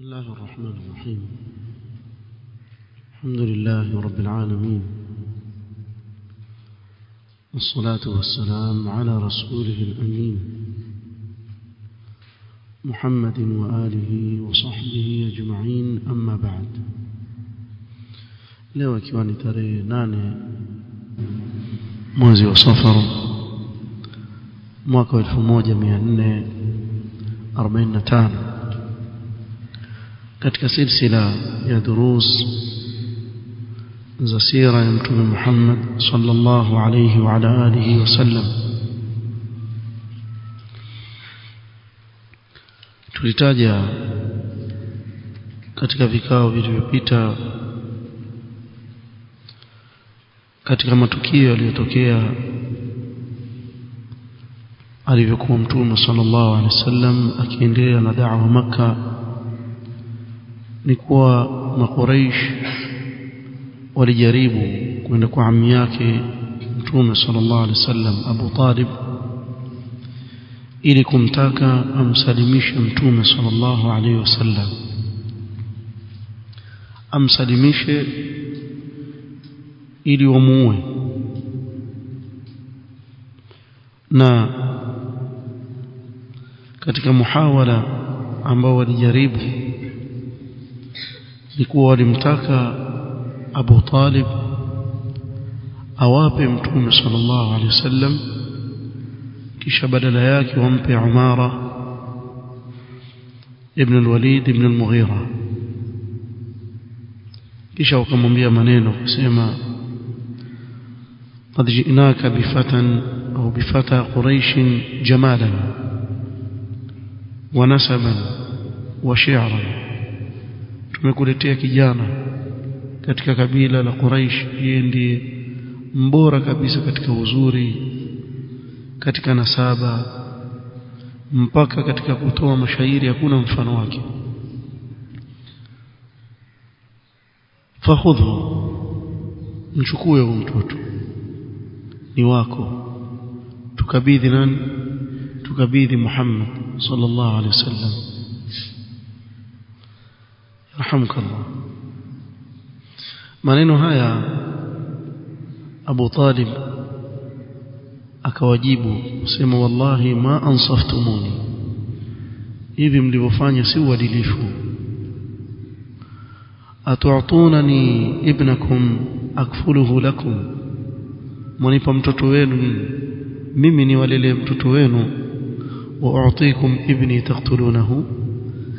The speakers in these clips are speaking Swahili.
بسم الله الرحمن الرحيم. الحمد لله رب العالمين، والصلاة والسلام على رسوله الأمين محمد وآله وصحبه أجمعين، أما بعد. leo ikiwa ni tarehe 8 mwezi wa Safar mwaka 1445 katika silsila ya durus za sira ya Mtume Muhammad sallallahu alayhi wa ala alihi wasallam, tulitaja katika vikao vilivyopita katika matukio yaliyotokea alivyokuwa Mtume sallallahu alayhi wasallam akiendelea na da'wa Makkah, ni kuwa Makuraish walijaribu kwenda kwa ammi yake Mtume sallallahu alaihi wasallam Abu Talib ili kumtaka amsalimishe Mtume sallallahu alaihi wasallam, amsalimishe ili wamuue. Na katika muhawala ambao walijaribu ni kuwa walimtaka Abu Talib awape Mtume sallallahu alaihi wasallam, kisha badala yake wampe Umara ibn al-Walid ibn al-Mughira. kisha wakamwambia maneno kusema qad ji'naka bifatan au bifata quraish jamalan wa nasaban wa shi'ran, tumekuletea kijana katika kabila la Quraish, yeye ndiye mbora kabisa katika uzuri, katika nasaba, mpaka katika kutoa mashairi hakuna mfano wake. Fakhudhu, mchukue huyo mtoto, ni wako. Tukabidhi nani? Tukabidhi Muhammad sallallahu alaihi wasallam. Rahimkallah. Maneno haya Abu Talib akawajibu kusema, wallahi ma ansaftumuni, hivi mlivyofanya si uadilifu. Atu'tunani ibnakum akfuluhu lakum, mwanipa mtoto wenu mimi niwalele mtoto wenu, wa u'tikum ibni taqtulunahu,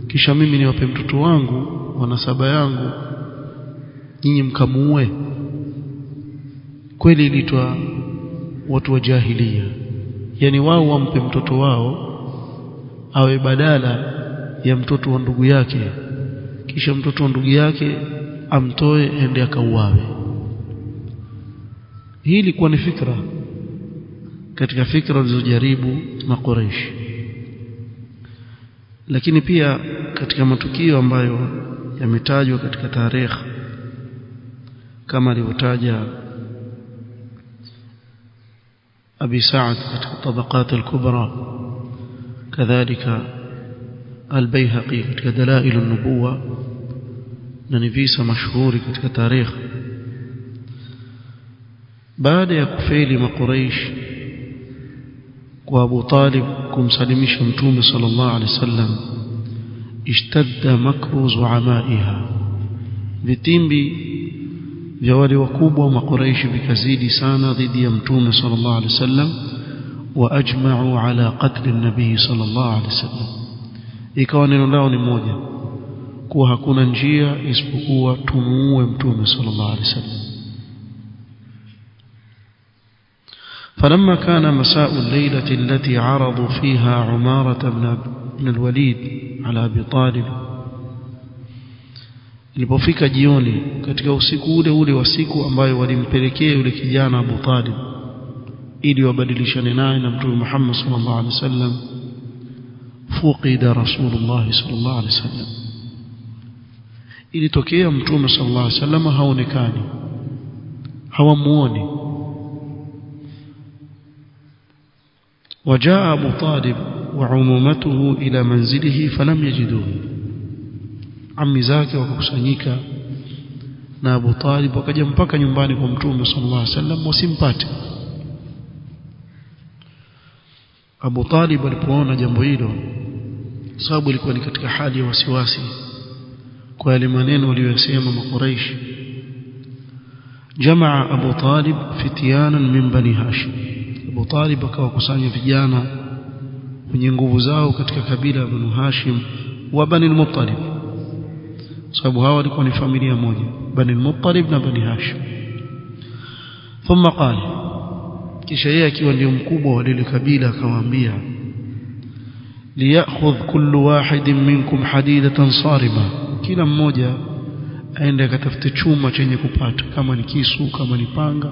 kisha mimi niwape mtoto wangu wa nasaba yangu nyinyi mkamuue. Kweli ilitwa watu wa jahiliya, yani wao wampe mtoto wao awe badala ya mtoto wa ndugu yake, kisha mtoto wa ndugu yake amtoe ende akauawe. Hii ilikuwa ni fikra katika fikra zilizojaribu Makuraish, lakini pia katika matukio ambayo yametajwa katika tarehe kama alivyotaja Abi Sa'd katika Tabaqat al-Kubra, kadhalika al-Bayhaqi katika Dalail an-Nubuwa, na ni visa mashuhuri katika tarehe. Baada ya kufeli Makuraish kwa Abu Talib kumsalimisha Mtume sallallahu alaihi wasallam, ishtadda makru zu'amaiha, vitimbi vya wale wakubwa wa Makuraishi vikazidi sana dhidi ya Mtume sallallahu alaihi wasallam, wa ajma'u ala qatl an-nabii sallallahu alaihi wasallam. Ikawa neno lao ni moja, kuwa hakuna njia isipokuwa tumuue Mtume sallallahu alaihi wasallam. فلما كان مساء الليلة التي عرضوا فيها عمارة بن الوليد على أبي طالب، ilipofika jioni katika usiku ule wa siku ambayo walimpelekea yule kijana Abu Talib ili wabadilishane naye na Mtume Muhammad sallallahu alaihi wasallam, fuqida Rasulullah sallallahu alaihi wasallam, ilitokea Mtume sallallahu alaihi wasallam haonekani, hawamuoni. وجاء أبو طالب وعمومته إلى منزله فلم يجدوه, ammi zake wakakusanyika na Abu Talib, wakaja mpaka nyumbani kwa Mtume sallallahu alaihi wasallam wasimpate. Abu Talib alipoona jambo hilo, sababu ilikuwa ni katika hali ya wasiwasi kwa yale maneno waliyosema Makuraish, jamaa Abu Talib fityanan min bani Hashim. Abu Talib akawakusanya vijana wenye nguvu zao katika kabila la Banu Hashim wa Bani al-Muttalib, sababu hawa walikuwa ni familia moja, Bani al-Muttalib na Bani Hashim. Thumma qala, kisha yeye akiwa ndio mkubwa wa lile kabila akawaambia, liyakhudh kullu wahidin minkum hadidatan sariba, kila mmoja aende akatafute chuma chenye kupata, kama ni kisu, kama ni panga.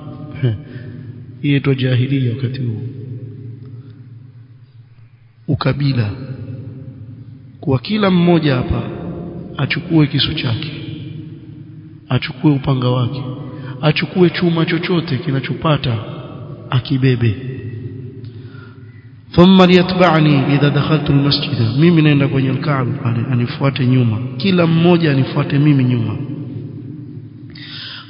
Hii ndio jahiliya wakati huo, ukabila, kwa kila mmoja hapa achukue kisu chake, achukue upanga wake, achukue chuma chochote kinachopata akibebe. Thumma liyatba'ni idha dakhaltu almasjida, mimi naenda kwenye al-Kaaba pale, anifuate nyuma, kila mmoja anifuate mimi nyuma.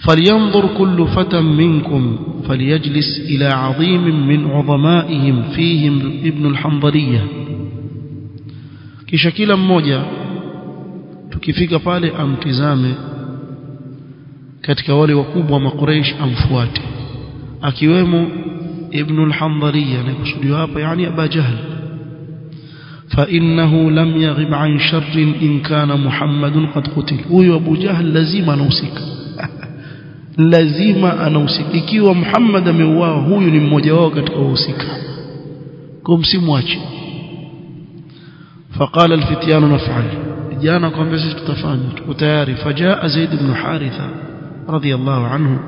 falyanzur kullu fatan minkum falyajlis ila 'adhim min 'udhama'ihim fihim ibn al-Hanbaliyyah, kisha kila mmoja tukifika pale amtizame katika wale wakubwa wa Makuraish amfuate, akiwemo ibn al-Hanbaliyyah, na kusudiwa hapa yani Abu Jahl. fa innahu lam yaghib an sharrin in kana Muhammadun qad qutil, huyo Abu Jahl lazima anahusika lazima anahusika, ikiwa Muhammad ameuawa huyu ni mmoja wao katika wahusika, kwa msimwache. faqala al-fityan naf'al, jana kwamba sisi tutafanya, tuko tayari. fajaa Zaid ibn Haritha radiyallahu anhu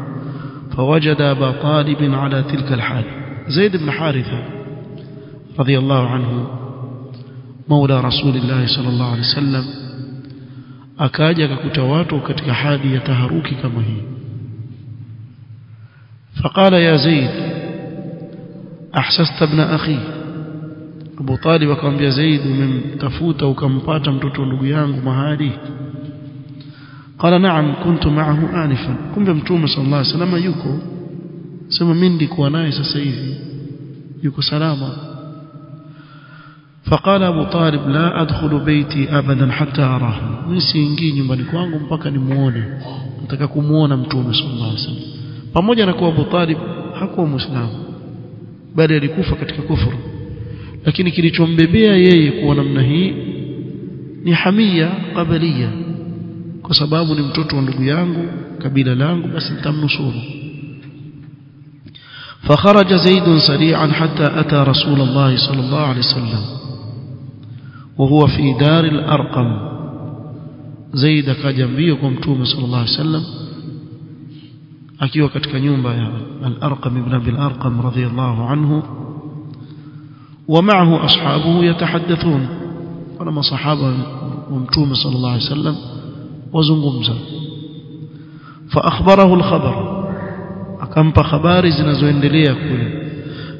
فوجد أبا طالب على تلك الحال. زيد بن حارثة رضي الله عنه مولى رسول الله صلى الله عليه وسلم akaja akakuta watu katika hali ya taharuki kama hii. فقال يا زيد أحسست ابن أخي, Abu Talib akamwambia Zaid, umemtafuta ukampata mtoto ndugu yangu mahali? قال نعم كنت معه آنفا, kumbe Mtume sallallahu alaihi wasallam yuko, sema mimi ndikuwa naye sasa hivi yuko salama. فقال أبو طالب لا أدخل بيتي أبدا حتى أراه, mimi siingii nyumbani kwangu mpaka nimuone, nataka kumuona Mtume sallallahu alaihi wasallam. Pamoja na kuwa Abu Talib hakuwa Muislamu, bali alikufa katika kufuru, lakini kilichombebea yeye kuwa namna hii ni hamia qabiliya, kwa sababu ni mtoto wa ndugu yangu, kabila langu, basi nitamnusuru. فخرج زيد سريعا حتى أتى رسول الله صلى الله عليه وسلم وهو في دار الأرقم. زيد كجنبيه كمتوم صلى الله عليه وسلم akiwa katika nyumba ya al-Arqam ibn Abi al-Arqam radiyallahu anhu, ومعه أصحابه يتحدثون, ولما صحابه ومتوم صلى الله عليه وسلم وزنغمزا. فأخبره الخبر, akampa habari zinazoendelea kule.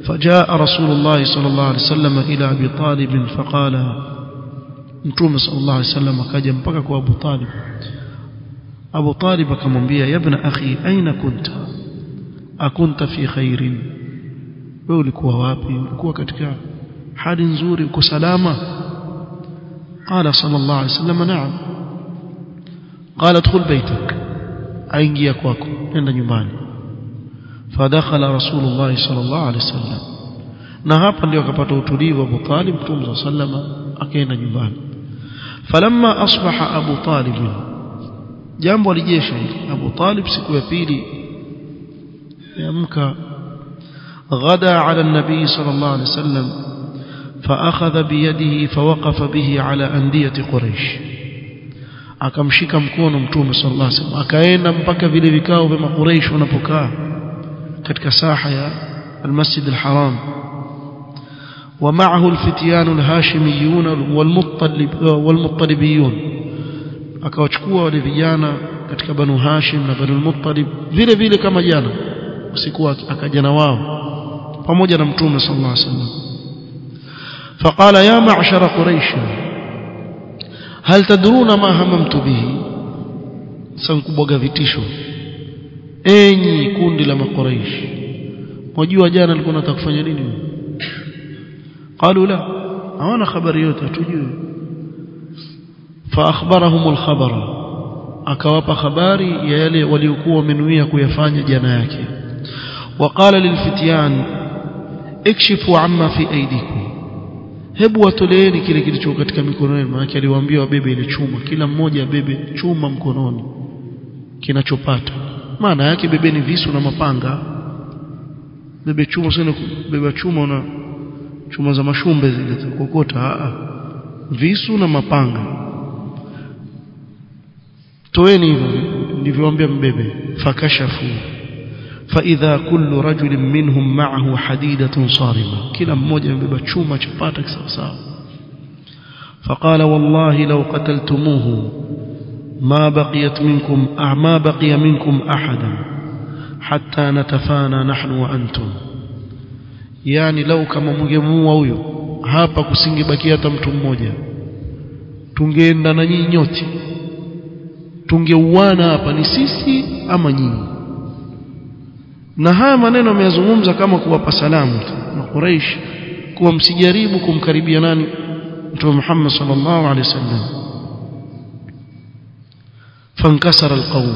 فجاء رسول الله صلى الله عليه وسلم إلى أبي طالب فقال, Mtume صلى الله عليه وسلم akaja mpaka kwa Abu Talib. Abu Talib akamwambia, ya ibn akhi aina kunta, akunta fi khairin, wewe ulikuwa wapi? Ulikuwa katika hali nzuri, uko salama? قال صلى الله عليه وسلم نعم. قال ادخل بيتك, aingia kwako, nenda nyumbani. فدخل رسول الله صلى الله عليه وسلم, na hapa ndio akapata utulivu Abu Talib. Mtume صلى الله عليه وسلم akaenda nyumbani. فلما أصبح أبو طالب, jambo alijesha Abu Talib siku ya pili yamka, غدا على النبي صلى الله عليه وسلم فأخذ بيده فوقف به على أندية قريش, akamshika mkono Mtume sallallahu alaihi wasallam, akaenda mpaka vile vikao vya Quraysh wanapokaa katika saha ya al-Masjid al-Haram. ومعه الفتيان الهاشميون والمطلبيون, akawachukua wale vijana katika Banu Hashim na Banu al-Muttalib vile vile kama jana usiku, akaja na wao pamoja na Mtume sallallahu alaihi wasallam. فقال يا معشر قريش, hal tadruna ma hamamtu bihi, sankubwaga vitisho. Enyi kundi la Makuraish, wajua jana alikuwa anataka kufanya nini? Qalu la, hawana habari yote, hatujui. Fa akhbarahum al-khabara, akawapa habari ya yale waliokuwa wamenuia kuyafanya jana yake. Waqala lilfityan ikshifu amma fi aydikum, hebu watoleeni kile kilicho katika mikono yenu. Maana aliwaambia wabebe ile chuma, kila mmoja abebe chuma mkononi kinachopata. Maana yake bebeni visu na mapanga. Bebe chuma, sio beba chuma una chuma za mashumbe zile za kokota, visu na mapanga. Toeni hivyo ndivyoambia mbebe. Fakashafu fa idha kullu rajulin minhum ma'ahu hadidatun sarima, kila mmoja mbeba chuma chapata kisawasawa. Faqala wallahi law qataltumuhu ما بقي منكم أحدا حتى نتفانى نحن وأنتم. يعني لو kama mngemuua huyo hapa kusingebakia hata mtu mmoja, tungeenda na nyinyi nyote, tungeuana hapa, ni sisi ama nyinyi. Na haya maneno ameyazungumza kama kuwapa salamu na Quraysh, kuwa msijaribu kumkaribia nani? Mtume Muhammad sallallahu alaihi wasallam. fankasara alqawm,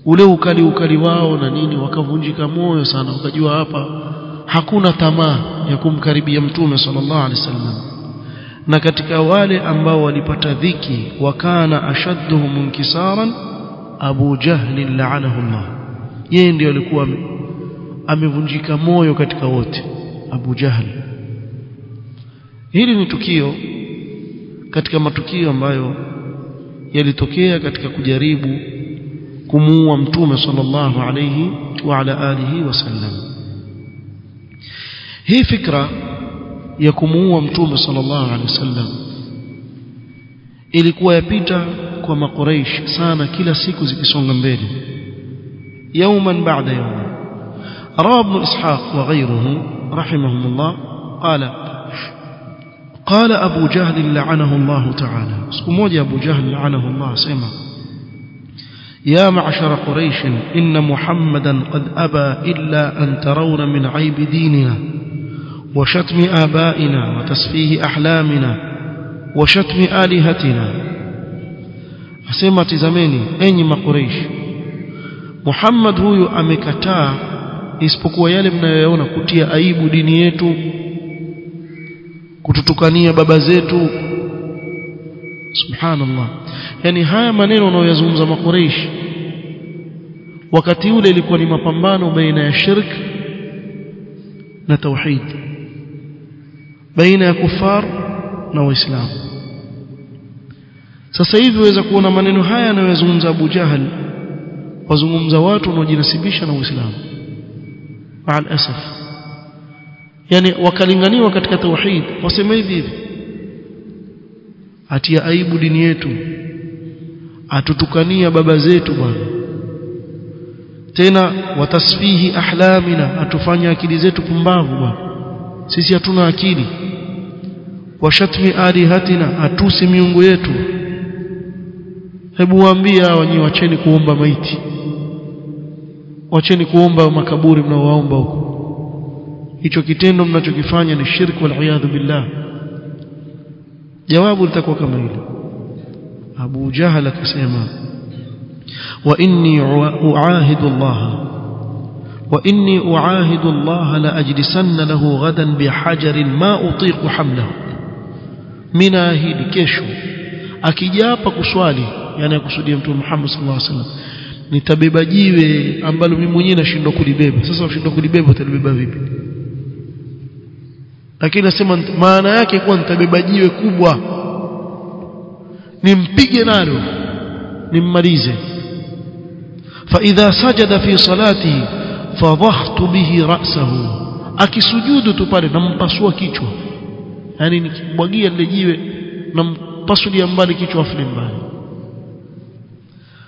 ule ukali wao na nini wakavunjika moyo sana, wakajua hapa hakuna tamaa ya kumkaribia mtume sallallahu alaihi wasallam. Na katika wale ambao walipata dhiki, wakana ashadduhum inkisaran Abu Jahl la'anahu Allah, yeye ndiye alikuwa amevunjika moyo katika wote, Abu Jahl. Hili ni tukio katika matukio ambayo yalitokea katika kujaribu kumuua mtume sallallahu alayhi wa ala alihi wasallam. Hii fikra ya kumuua mtume sallallahu alayhi wasallam ilikuwa yapita kwa Makuraish sana, kila siku zikisonga mbele, yawman ba'da yawm. Rawa ibn Ishaq wa ghayruhu rahimahumullah قال أبو جهل لعنه الله تعالى. سكموجي أبو جهل لعنه الله سيما: يا معشر قريش إن محمدا قد أبى إلا أن ترون من عيب ديننا وشتم آبائنا وتسفيه أحلامنا وشتم آلهتنا. أسيما تزميني أين ما قريش، محمد هو أمكتا isipokuwa yale mnayoyaona kutia aibu dini yetu, kututukania baba zetu. Subhanallah. Yani haya maneno wanayozungumza Makuraish wakati ule ilikuwa ni mapambano baina ya shirk na tauhid, baina ya kufar na waislamu. Sasa hivi waweza kuona maneno haya yanayozungumza Abu Jahl wazungumza watu wanaojinasibisha na Uislamu. Maal asaf, yani wakalinganiwa katika tauhid, wasema hivi: atia aibu dini yetu, atutukania baba zetu bwana, tena watasfihi ahlamina, atufanya akili zetu pumbavu bwana, sisi hatuna akili, washatmi alihatina, atusi miungu yetu. Hebu waambia wenyewe, wacheni kuomba maiti, wacheni kuomba makaburi mnaowaomba huko. Hicho kitendo mnachokifanya ni shirk wal iyadhu billah. Jawabu litakuwa kama hili. Abu Jahl akasema: wa inni uahidu Allah la ajlisanna lahu ghadan bihajarin ma utiqu hamlahu. Mina ahidi kesho akija hapa kuswali, yani akusudia Mtume Muhammad sallallahu alaihi wasallam, nitabeba jiwe ambalo mimi mwenyewe nashindwa kulibeba. Sasa ushindwa kulibeba, utalibeba vipi? Lakini nasema maana yake kwa nitabeba jiwe kubwa, nimpige nalo nimmalize. Fa idha sajada fi salati fadhahtu bihi ra'sahu, akisujudu tu pale nampasua kichwa, yani nikibwagia lile jiwe nampasulia mbali kichwa afli mbali.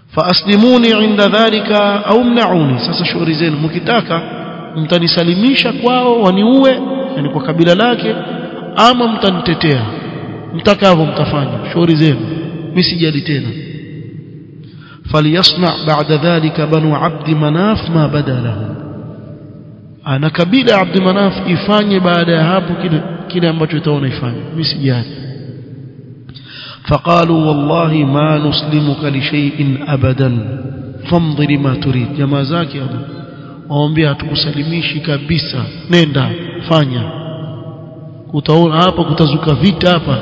Fa aslimuni inda dhalika au mna'uni, sasa shauri zenu, mkitaka mtanisalimisha kwao waniue, yani kwa kabila lake, ama mtanitetea mtakavyo mtafanya shauri zenu mimi sijali tena فليصنع بعد ذلك بنو عبد مناف ما بدا لهم ana kabila Abd Manaf ifanye baada ya hapo kile ambacho itaona ifanye mimi sijali فقالوا والله ما نسلمك لشيء ابدا فامضي لما تريد jamaa zake hapo waambia hatukusalimishi kabisa nenda fanya utaona hapa kutazuka vita hapa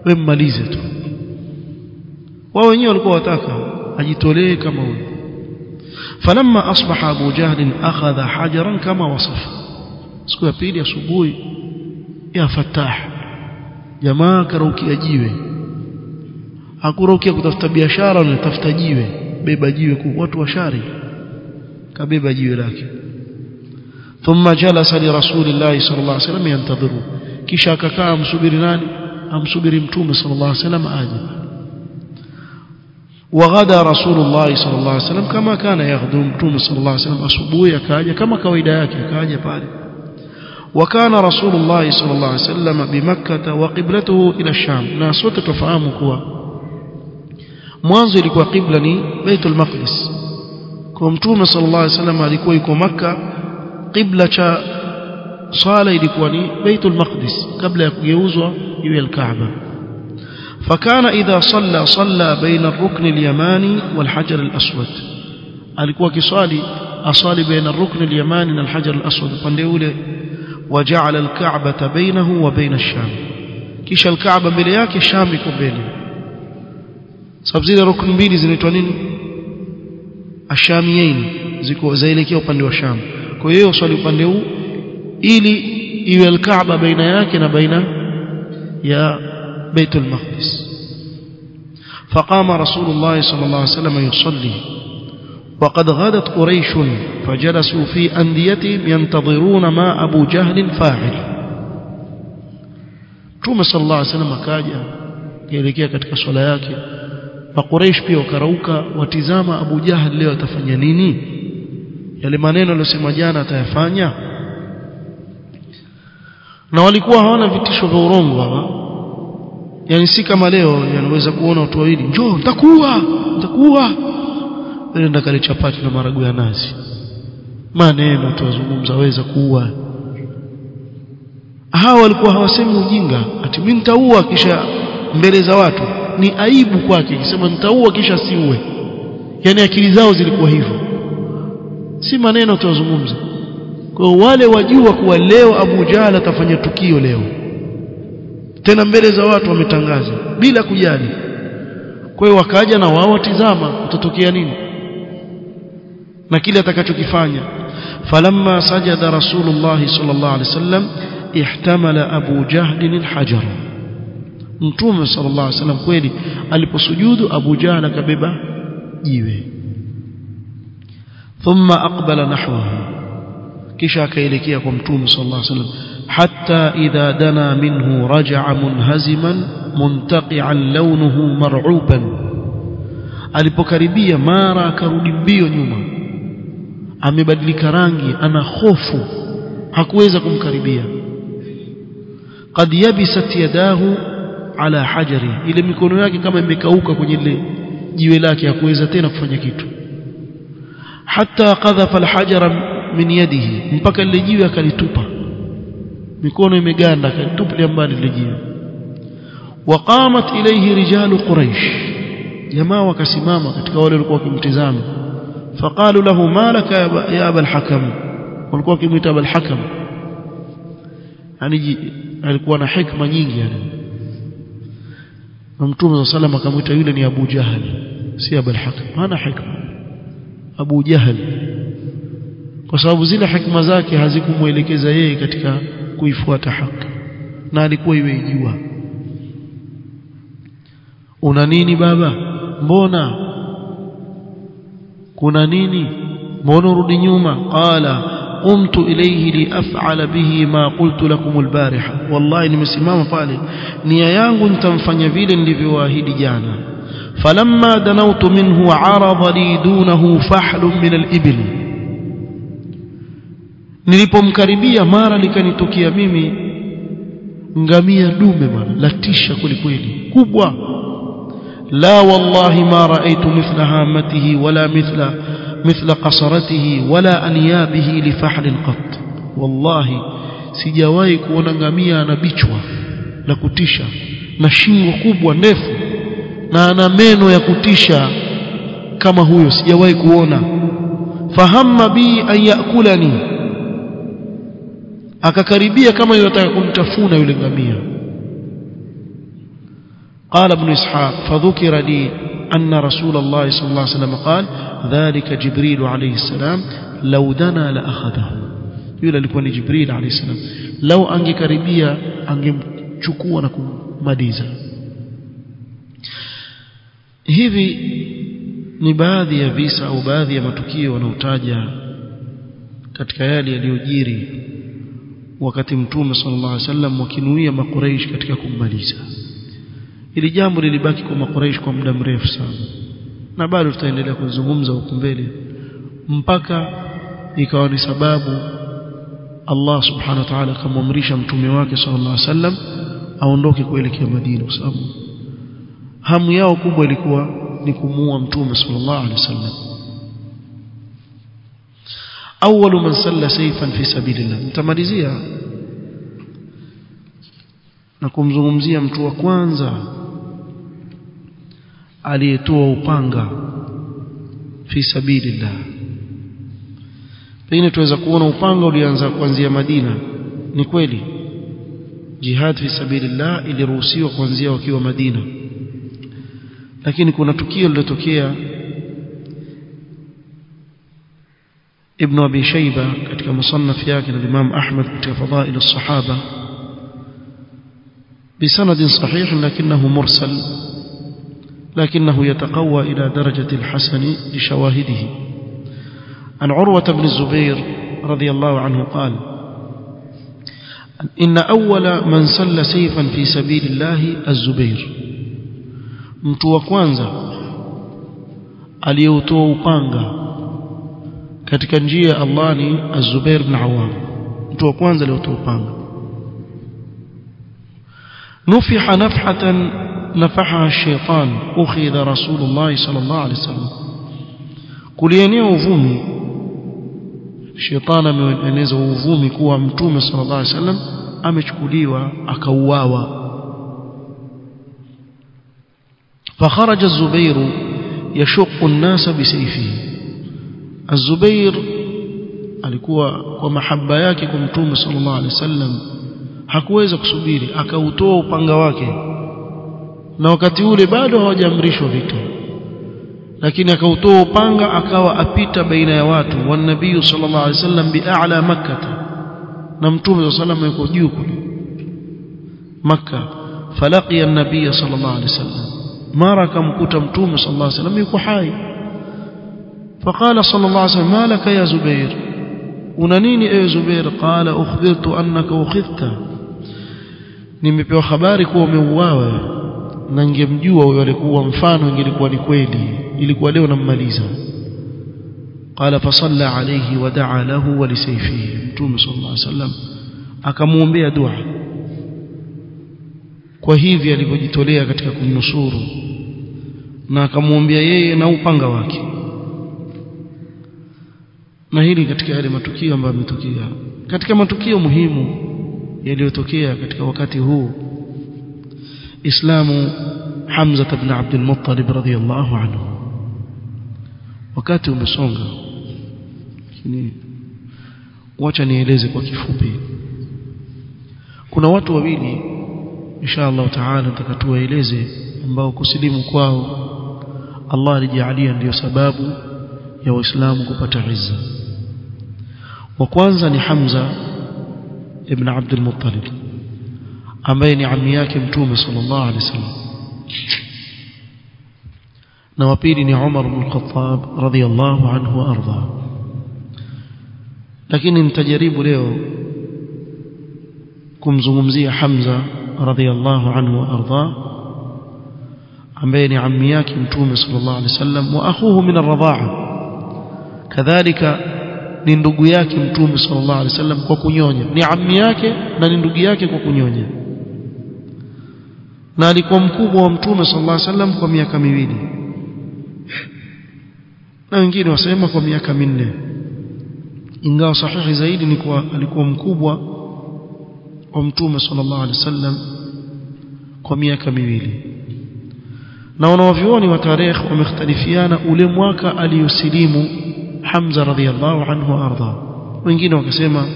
wewe mmalize tu wao wenyewe walikuwa wataka ajitolee kama huyo falamma asbaha Abu Jahl akhadha hajaran kama wasafa siku ya pili asubuhi ya Fatah jamaa karukia jiwe hakurukia kutafuta biashara na tafuta jiwe beba jiwe kwa watu washari kabeba jiwe lake thumma jalasa li rasulillahi sallallahu alaihi wasallam yantadhiru kisha akakaa amsubiri nani amsubiri mtume sallallahu alaihi wasallam aje وغدا رسول الله صلى الله عليه وسلم كما كان يغدو متوم صلى الله عليه وسلم asubuhi akaja kama kawaida yake akaja pale وكان رسول الله صلى الله عليه وسلم بمكة وقبلته إلى الشام na sote tufahamu kuwa mwanzo ilikuwa qibla ni Baitul Maqdis kwa mtume sallallahu alaihi wasallam alikuwa yuko Makka qibla cha swala ilikuwa ni Baitul Maqdis kabla ya kugeuzwa iwe al-Kaaba فكان إذا صلى بين الركن اليماني والحجر الأسود alikuwa kisali asali baina الركن اليماني والحجر الأسود pande ule وجعل الكعبة بينه وبين الشام kisha الكعبة mbele yake Sham iko mbele sababu zile rukn mbili zinaitwa nini ashamiyin ziko zaelekea upande wa Sham kwa hiyo swali upande huu ili iwe الكعبة baina yake na baina ya بيت المقدس فقام رسول الله صلى الله عليه وسلم يصلي وقد غدت قريش فجلسوا في أنديتهم ينتظرون ما أبو جهل فاعل توم صلى الله عليه وسلم كاجا يلekea katika swala yake na Quraysh pia wakarauka watizama Abu Jahl leo atafanya nini yale maneno aliyosema jana atayafanya na walikuwa hawana vitisho vya urongo hawa yani si kama leo yanaweza kuona watu wawili njoo nitakuwa nenda kale chapati na maragu ya nazi maneno tuwazungumza waweza kuua hawa walikuwa hawasemi ujinga ati mimi nitaua kisha mbele za watu ni aibu kwake akisema nitaua kisha siue yani akili zao zilikuwa hivyo si maneno tuwazungumza kwa wale wajua kuwa leo Abu Jahl atafanya tukio leo tena mbele za watu wametangaza bila kujali kwa hiyo wakaja na wao watizama utatokea nini na kile atakachokifanya falamma sajada rasulullah sallallahu alaihi wasallam ihtamala Abu Jahl alhajar mtume sallallahu alaihi wasallam kweli aliposujudu Abu Jahl akabeba jiwe thumma aqbala nahwahu kisha akaelekea kwa mtume sallallahu alaihi wasallam حتى إذا دنا منه رجع منهزما منتقعا لونه مرعوبا alipokaribia mara akarudi mbio nyuma amebadilika rangi ana hofu hakuweza kumkaribia qad yabisat yadahu ala hajari ile mikono yake kama imekauka kwenye ile jiwe lake hakuweza tena kufanya kitu hatta qadhafa alhajara min yadihi mpaka ile jiwe akalitupa mikono imeganda akatupilia mbali ile jiwe waqamat ilayhi rijalu quraish jamaa wakasimama katika wale walikuwa wakimtazama faqalu lahu malaka ya aba al-hakam walikuwa wakimuita aba al-hakam yani alikuwa na hikma nyingi yani na mtume sallallahu alayhi wasallam akamuita yule ni Abu Jahl si aba al-hakam hana hikma Abu Jahl kwa sababu zile hikma zake hazikumuelekeza yeye katika kuifuata haki na alikuwa iweijua una nini baba mbona kuna nini mbona urudi nyuma qala qumtu ilayhi li af'ala bihi ma qultu lakum al-bariha wallahi nimesimama pale nia yangu nitamfanya vile nilivyowaahidi jana falamma danawtu minhu 'arada li dunahu fahlun min al-ibil nilipomkaribia mara likanitokea mimi ngamia dume bwana latisha kweli kubwa. la wallahi ma raaitu mithla hamatihi wala mithla qasaratihi wala anyabihi li fahl qat. wallahi sijawahi kuona ngamia anabichwa la kutisha na shingo kubwa ndefu na ana meno ya kutisha kama huyo, sijawahi kuona. fahamma bi an yakulani, akakaribia kama yotaka kumtafuna yule ngamia. قال ابن إسحاق فذكر لي أن رسول الله صلى الله عليه وسلم قال ذلك جبريل عليه السلام لو دنا لأخذه. yule alikuwa ni Jibril alayhi salam, lau angekaribia angemchukua na kummaliza. Hivi ni baadhi ya visa au baadhi ya matukio wanaotaja katika yale yaliyojiri wakati Mtume sallallahu alaihi wasallam wakinuia makuraish katika kummaliza. Hili jambo lilibaki kwa makuraish kwa muda mrefu sana, na bado tutaendelea kuzungumza huko mbele mpaka ikawa ni sababu Allah subhanahu wa ta'ala akamwamrisha mtume wake sallallahu alaihi wasallam aondoke kuelekea Madina, kwa sababu hamu yao kubwa ilikuwa ni kumuua mtume sallallahu alaihi wasallam. awwalu man salla sayfan fi sabilillah, nitamalizia na kumzungumzia mtu wa kwanza aliyetoa upanga fi sabilillah. Pengine tuweza kuona upanga ulianza kuanzia Madina. Ni kweli jihad fi sabilillah iliruhusiwa kuanzia wakiwa Madina, lakini kuna tukio lilotokea Ibn Abi Shayba katika musannaf yake na Imam Ahmad katika fadail as-sahaba بسند صحيح لكنه مرسل لكنه يتقوى إلى درجة الحسن لشواهده. عن عروة بن الزبير رضي الله عنه قال إن أول من سل سيفا في سبيل الله الزبير. mtu wa kwanza aliyeutoa upanga katika njia ya Allah ni Az-Zubair ibn Awwam. mtu wa kwanza aliyeutoa upanga. نفح نفحة نفحها الشيطان أخذ رسول الله صلى الله عليه وسلم. kulienea uvumi, shetani ameeneza uvumi kuwa mtume sallallahu alaihi wasallam amechukuliwa akauawa. فخرج الزبير يشق الناس بسيفه. الزبير alikuwa kwa mahaba yake kwa mtume sallallahu alaihi wasallam hakuweza kusubiri, akautoa upanga wake, na wakati ule bado hawajaamrishwa vita, lakini akautoa upanga akawa apita baina ya watu. wa nabii sallallahu alaihi wasallam bi'ala makkah, na mtume sallallahu alaihi wasallam yuko juu kule Makkah. falaqiya an-nabiy sallallahu alaihi wasallam, mara kamkuta mtume sallallahu alaihi wasallam yuko hai. faqala sallallahu alaihi wasallam ma laka ya Zubair, una nini ewe Zubair? qala ukhbirtu annaka ukhidhta, nimepewa habari kuwa umeuawa, na ningemjua huyo alikuwa mfano ingelikuwa ni kweli, ilikuwa leo nammaliza. qala fasalla alayhi wa da'a lahu wa li sayfihi, mtume sallallahu alayhi wasallam akamuombea dua kwa hivi alivyojitolea katika kumnusuru, na akamuombea yeye na upanga wake. na hili katika yale matukio ambayo yametokea, katika matukio muhimu yaliyotokea katika wakati huu Islamu Hamza ibn Abdul Muttalib radhiyallahu anhu. wakati umesonga, lakini wacha nieleze kwa kifupi. kuna watu wawili inshallah taala nitakatuwaeleze ambao kusilimu kwao Allah alijalia ndio sababu ya Waislamu kupata izza. wa kwanza ni Hamza ibn Abdul Muttalib ambaye ni ammi yake mtume sallallahu alaihi wasallam, na wa pili ni Umar ibn Khattab radhiyallahu anhu wa arda. lakini nitajaribu leo kumzungumzia Hamza radhiyallahu anhu wa arda ambaye ni ammi yake mtume sallallahu alaihi wasallam wa akhuhu min ar-radha'a, kadhalika ni ndugu yake mtume sallallahu alaihi wasallam kwa kunyonya, ni ammi yake na ni ndugu yake kwa kunyonya. na alikuwa mkubwa wa mtume sallallahu alaihi wasallam kwa miaka 2 na wengine wasema kwa miaka 4 ingawa sahihi zaidi ni kwa alikuwa mkubwa wa mtume sallallahu alaihi wasallam kwa miaka 2 na wanavyuoni wa tarehe wamekhtalifiana ule mwaka aliyosilimu Hamza radhiyallahu anhu arda wengine wakasema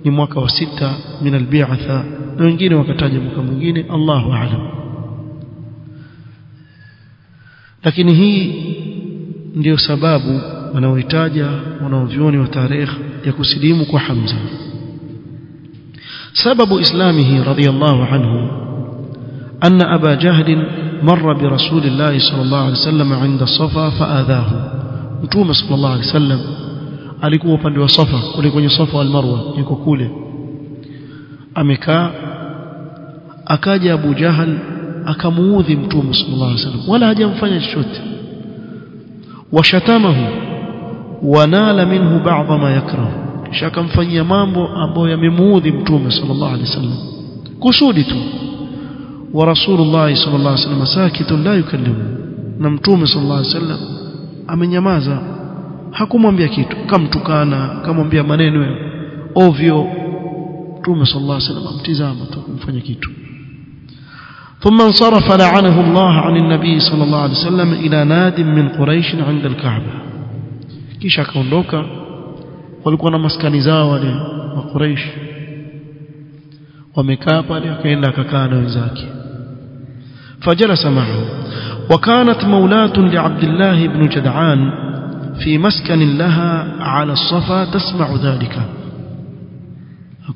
ni mwaka wa 6 min al-bi'tha na wengine wakataja mwaka mwingine Allahu a'lam lakini hii ndio sababu wanaoitaja wanaovioni wa tarehe ya kusilimu kwa Hamza sababu islamihi radhiyallahu anhu anna Aba Jahl marra bi Rasulillah sallallahu alayhi wasallam 'inda Safa fa'adhahu Mtume sallallahu alayhi wasallam alikuwa upande wa Safa kule kwenye Safa wal Marwa yuko kule amekaa akaja Abu Jahl akamuudhi Mtume sallallahu alayhi wasallam wala hajamfanya chochote washatamahu wanala minhu ba'd ma yakrah kisha akamfanyia mambo ambayo yamemuudhi Mtume sallallahu alayhi wasallam kusudi tu wa Rasulullah sallallahu alayhi wasallam sakitun la yukallimu na Mtume sallallahu alayhi wasallam amenyamaza hakumwambia kitu kamtukana kamwambia maneno ovyo Mtume sallallahu alayhi wasallam amtizama tu kumfanya kitu ثم انصرف لعنه الله عن النبي صلى الله عليه وسلم إلى ناد من قريش عند الكعبة kisha akaondoka walikuwa na maskani zao wale wa Quraysh wamekaa pale akaenda akakaa na wenzake فجلس معه وكانت مولاة لعبد الله بن جدعان في مسكن لها على الصفا تسمع ذلك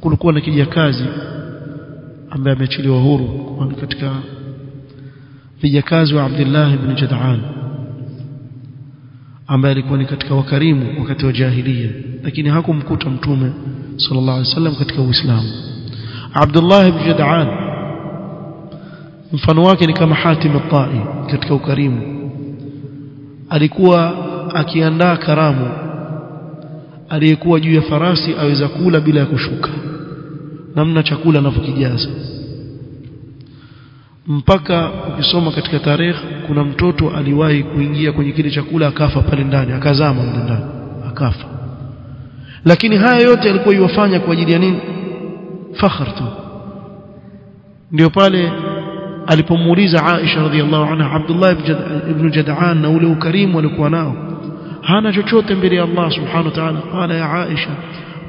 kulikuwa na kijakazi ambaye ameachiliwa huru katika vijakazi wa Abdullah ibn Jad'an ambaye alikuwa ni katika wakarimu wakati wa jahiliya lakini hakumkuta Mtume sallallahu alaihi wasallam katika Uislamu Abdullah ibn Jad'an mfano wake ni kama Hatim al-Ta'i katika ukarimu alikuwa akiandaa karamu aliyekuwa juu ya farasi aweza kula bila ya kushuka namna chakula anavyokijaza mpaka ukisoma katika tarehe kuna mtoto aliwahi kuingia kwenye kile chakula akafa pale ndani akazama ndani akafa lakini haya yote alikuwa yofanya kwa ajili ya nini fakhr tu ndio pale alipomuuliza Aisha radhiallahu anha Abdullah ibn Jad'an na ule ukarimu alikuwa nao hana chochote mbele ya Allah subhanahu wa ta'ala qala ya Aisha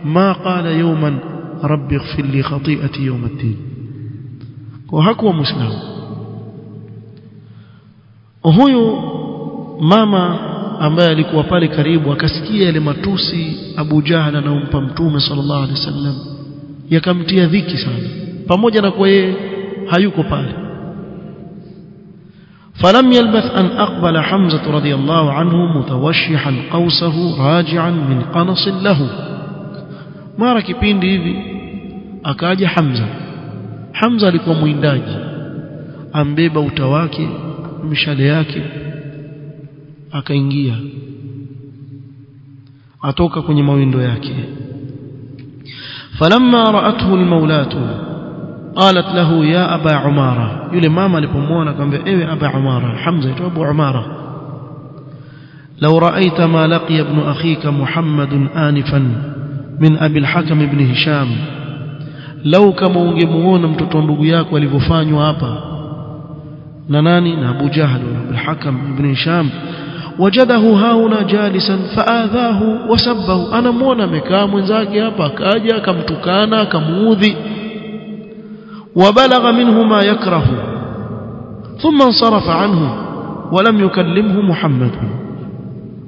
ma qala yawman rabbi ighfir li khati'ati yawm ad-din kwa hakuwa muislamu huyu mama ambaye alikuwa pale karibu akasikia yale matusi Abu Jahl anaompa Mtume sallallahu alaihi wasallam yakamtia dhiki sana pamoja na kwa yeye hayuko pale فلم يلبث أن أقبل حمزة رضي الله عنه متوشحا قوسه راجعا من قنص له mara kipindi hivi akaja Hamza alikuwa mwindaji ambeba uta wake mishale yake akaingia atoka kwenye mawindo yake falamma ra'athu almawlatu qalat lahu ya aba umara yule mama alipomwona akamwambia ewe aba umara Hamza ito abu umara law ra'aita ma laqiya ibn akhika muhammadun anifan min abi al-hakam ibn hisham lau kama ungemuona mtoto wa ndugu yako alivyofanywa hapa na nani na Abu Jahl na Abu al-Hakam ibn Hisham wajadahu hauna jalisan faadhahu wasabbahu anamuona amekaa mwenzake hapa akaja akamtukana akamuudhi wabalagha minhu ma yakrahu thumma insarafa anhu walam yukallimhu Muhammad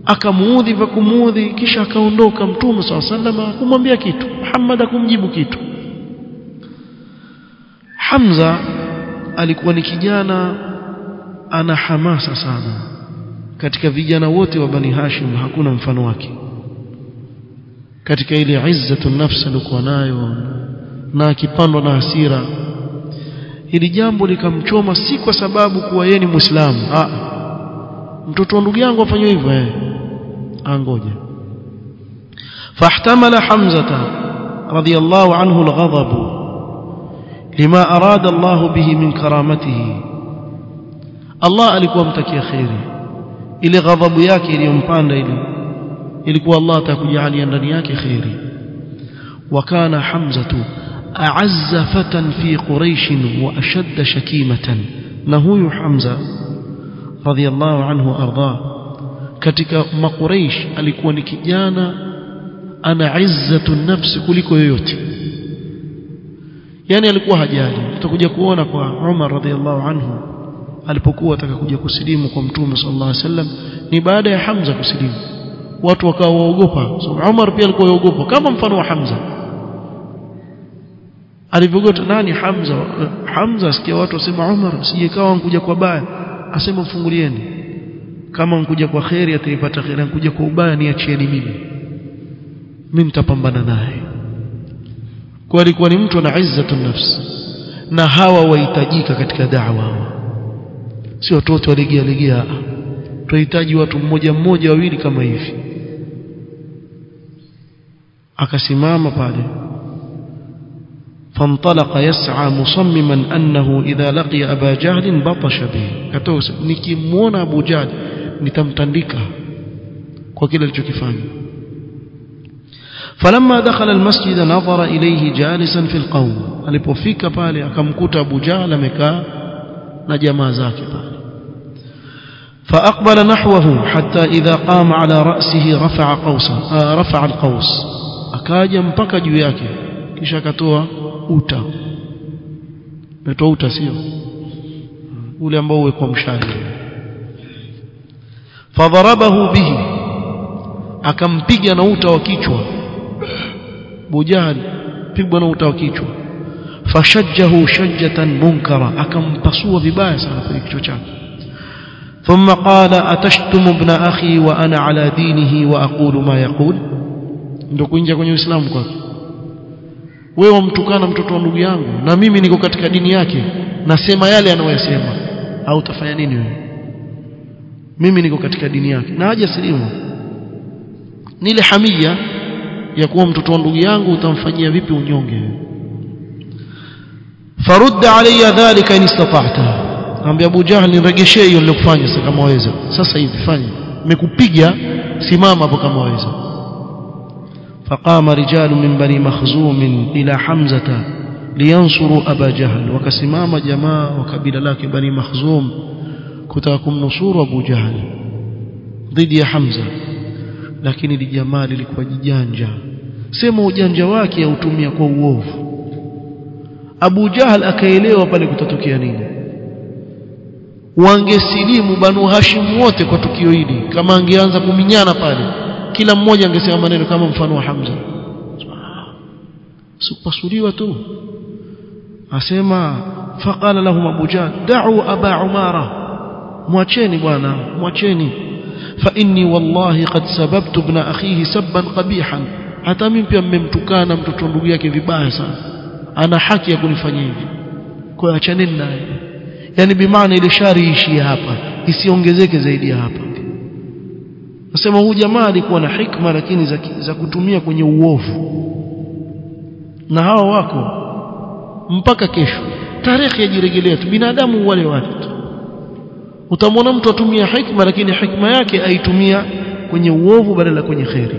akamuudhi vakumuudhi kisha akaondoka Mtume sallallahu alayhi wasallam kumwambia kitu Muhammad akumjibu kitu Hamza alikuwa ni kijana ana hamasa sana katika vijana wote wa Bani Hashim hakuna mfano wake katika ile izzatu nafsi alikuwa nayo na akipandwa na hasira hili jambo likamchoma si kwa sababu kuwa yeye ni Muislamu mtoto wa ndugu yangu afanywe hivyo angoja fahtamala Hamza radiyallahu anhu alghadab lima arada Allah bihi min karamatihi. Allah alikuwa mtakia khairi, ile ghadhabu yake iliyompanda ile ilikuwa Allah atakujalia ndani yake khairi. Wa kana Hamzatu a'azza fatan fi Quraish wa ashadda shakimatan, na huyu Hamza radhiyallahu anhu arda katika Quraish alikuwa ni kijana ana izzatu nafsi kuliko yoyote, yani alikuwa hajali. Tutakuja kuona kwa Umar radhiyallahu anhu alipokuwa atakakuja kusilimu kwa Mtume sallallahu alaihi wasallam, ni baada ya Hamza kusilimu, watu wakawa waogopa. So Umar pia alikuwa yaogopa kama mfano wa Hamza. Alipogota nani Hamza asikia watu wasema Umar sijekawa nkuja kwa baya, asema mfungulieni, kama nkuja kwa khairi ataipata khairi, nkuja kwa ubaya niachieni mimi nitapambana naye. Kwa alikuwa ni mtu ana izzatu nafsi, na hawa wahitajika katika da'wa, sio watoto walegea. Tunahitaji watu mmoja mmoja wawili kama hivi. Akasimama pale, فانطلق يسعى مصمما أنه إذا لقي أبا جهل بطش به. كتوس nikimuona Abu Jahl nitamtandika kwa kile alichokifanya. فلما دخل المسجد نظر إليه جالسا في القوم. alipofika pale akamkuta Abu Jahl amekaa na jamaa zake pale. فأقبل نحوه حتى إذا قام على رأسه رفع القوس. akaja mpaka juu yake kisha akatoa uta. Umetoa uta sio ule ambao uwe kwa mshale. Fadharabahu bihi, akampiga na uta wa kichwa. Abu Jahl pigwa na uta wa kichwa. Fashajjahu shajjatan munkara, akampasua vibaya sana kwenye kichwa chake. Thumma qala atashtumu ibn akhi wa ana ala dinihi wa aqulu ma yaqul. Ndio kuingia kwenye Uislamu kwake. Wewe umtukana mtoto wa ndugu yangu na mimi niko katika dini yake, nasema yale anayosema, au utafanya nini wewe? Mimi niko katika dini yake na haja silimu. Nile hamia ya kuwa mtoto wa ndugu yangu utamfanyia vipi unyonge? Farudda alayya dhalika in istata'ta. Ambia Abu Jahl niregeshee hiyo niliyofanya sasa kama waweza. Sasa hivi fanya. Nimekupiga, simama hapo kama waweza. فقام رجال من بني مخزوم إلى حمزة لينصروا أبا جهل. وكسمام جماعة وكبيل لك بني مخزوم كتاكم نصور أبو جهل ضد حمزة. لكن الجمال لكوا جانجا سموا جانجا wake yautumia kwa uovu. Abu Jahl akaelewa pale kutatokea nini. Wangesilimu Banu Hashim wote kwa tukio hili, kama angeanza kuminyana pale kila mmoja angesema maneno kama mfano wa Hamza. Supasuliwa tu. Asema faqala lahum Abu Jahl da'u Aba Umara, mwacheni bwana, mwacheni. Fa inni wallahi qad sababtu ibn akhihi sabban qabihan. Hata mimi pia mmemtukana mtoto ndugu yake vibaya sana, ana haki ya kunifanyia hivi, kwa achaneni naye. Yani bimaana ile shari ishi hapa, isiongezeke zaidi ya hapa. Nasema huyu jamaa alikuwa na hikma lakini za kutumia kwenye uovu, na hawa wako mpaka kesho. Tarehe yajirejelea tu, binadamu wale wale tu. Utamwona mtu atumia hikma lakini hikma yake aitumia kwenye uovu badala kwenye khairi.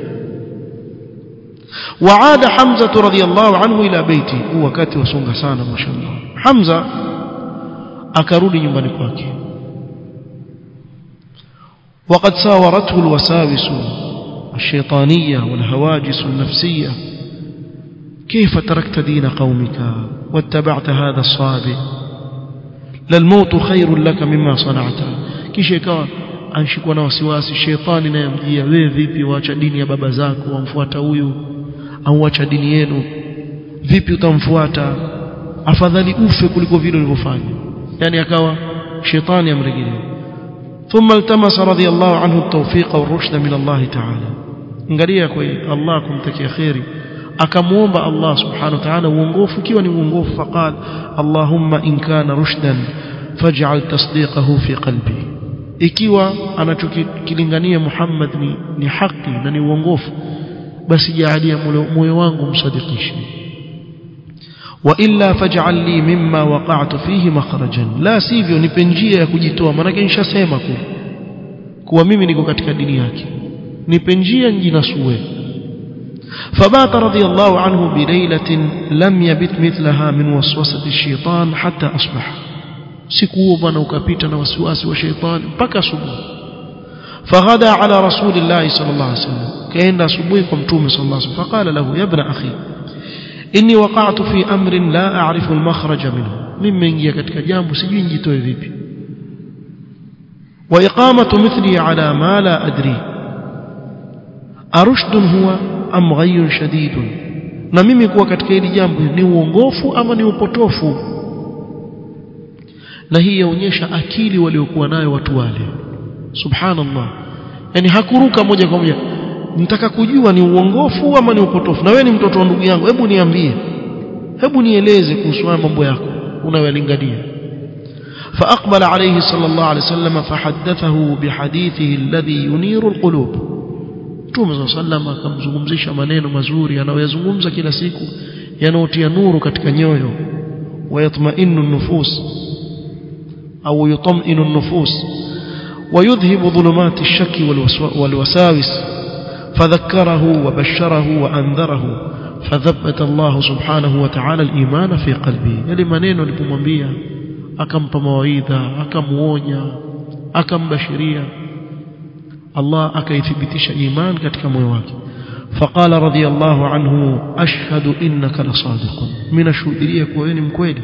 Waada Hamza radhiyallahu anhu ila baiti. Wakati wasonga sana mashallah, Hamza akarudi nyumbani kwake. وقد ساورته الوساوس الشيطانية والهواجس النفسية. كيف تركت دين قومك واتبعت هذا الصابئ؟ للموت خير لك مما صنعت. kisha ikawa anshikwa na wasiwasi, shetani naye mjia, wewe vipi waacha dini ya baba zako wamfuata huyu, au waacha dini yenu, vipi utamfuata? Afadhali ufe kuliko vile ulivyofanya. yani akawa shetani amrejelea. ثم التمس رضي الله عنه التوفيق والرشد من الله تعالى. angalia kwa Allah kumtakia khairi, akamuomba Allah subhanahu wa ta'ala uongofu, ikiwa ni uongofu. Faqal Allahumma in kana rushdan faj'al tasdiqahu fi qalbi. ikiwa anachokilingania Muhammad ni haki na ni uongofu, basi jaalia moyo wangu msadikishe. وإلا فاجعل لي مما وقعت فيه مخرجا لا sivyo nipe njia ya kujitoa maana nishasema kuwa mimi niko katika dini yake nipe njia njinasue فبات رضي الله عنه بليلة لم يبت مثلها من وسوسة الشيطان حتى أصبح siku bwana ukapita na wasiwasi wa shetani mpaka asubuhi فغدا على رسول الله صلى الله عليه وسلم kaenda asubuhi kwa mtume صلى الله عليه وسلم فقال له يا ابن أخي إني وقعت في أمر لا أعرف المخرج منه nimeingia katika jambo sijui njitoe vipi وإقامة مثلي على ما لا أدري أرشد هو أم غي شديد na mimi kuwa katika hili jambo ni uongofu ama ni upotofu na hii yaonyesha akili waliokuwa nayo watu wale subhanallah yani hakuruka moja kwa moja nitaka kujua ni uongofu ama ni upotofu na wewe ni mtoto wa ndugu yangu hebu niambie hebu nieleze kuhusu mambo yako unayolingania فأقبل عليه صلى الله عليه وسلم فحدثه بحديثه الذي ينير القلوب Mtume sallam akamzungumzisha maneno mazuri anayozungumza kila siku yanayotia nuru katika nyoyo wayatma'innu an-nufus au yutam'inu an-nufus ويذهب ظلمات الشك والوساوس فذكره وبشره وأنذره فثبت الله سبحانه وتعالى الإيمان في قلبه يعني maneno alipomwambia akampa mawaidha akamuonya akambashiria Allah akaithibitisha iman katika moyo wake فقال رضي الله عنه أشهد إنك لصادق من الشهودية كوين مكويد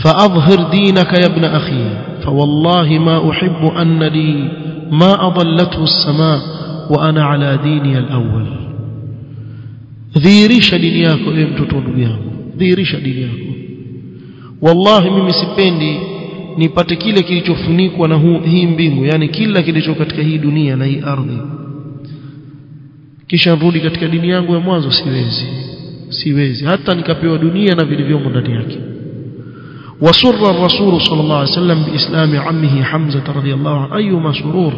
فأظهر دينك يا ابن أخي فوالله ما أحب أن لي ما أضلته السماء وأنا على ديني الأول ذيريش دينياكو ذيريش دينياكو والله mimi sipendi nipate kile kilichofunikwa na hii mbingu yani kila kilicho katika hii dunia na hii ardhi kisha rudi katika dini yangu ya mwanzo siwezi hata nikapewa dunia na vilivyomo ndani yake وسر الرسول صلى الله عليه وسلم بإسلام عمه حمزة رضي الله عنه أيما سرور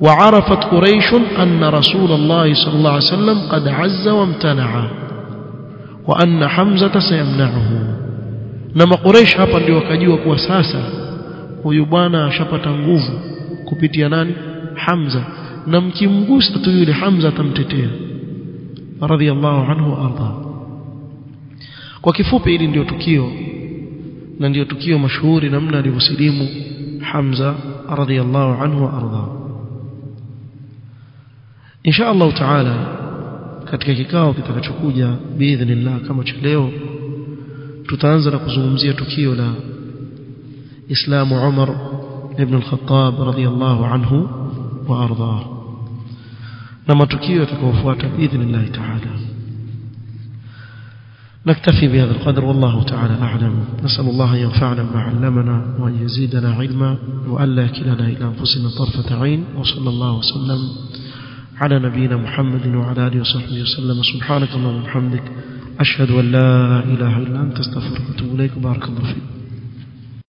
وعرفت قريش أن رسول الله صلى الله عليه وسلم قد عز وامتنع وأن حمزة سيمنعه نما قريش hapa ndio wakajua kuwa sasa huyu bwana ashapata nguvu kupitia nani Hamza na mkimgusa tu yule Hamza atamtetea radhiyallahu anhu arda kwa kifupi hili ndio tukio na ndio tukio mashuhuri namna alivyosilimu Hamza radhiyallahu anhu arda insha Allah taala katika kikao kitakachokuja biidhnillah kama cha leo tutaanza na kuzungumzia tukio la Islamu Umar ibn al-Khattab radhiyallahu anhu wa arda na matukio yatakayofuata biidhnillah taala نكتفي بهذا القدر والله تعالى أعلم نسأل الله أن ينفعنا بما علمنا وأن يزيدنا علما وأن لا يكلنا إلى أنفسنا طرفة عين وصلى الله وسلم على نبينا محمد وعلى آله وصحبه وسلم سبحانك اللهم وبحمدك أشهد أن لا إله إلا أنت استغفرك وأتوب إليك بارك الله فيك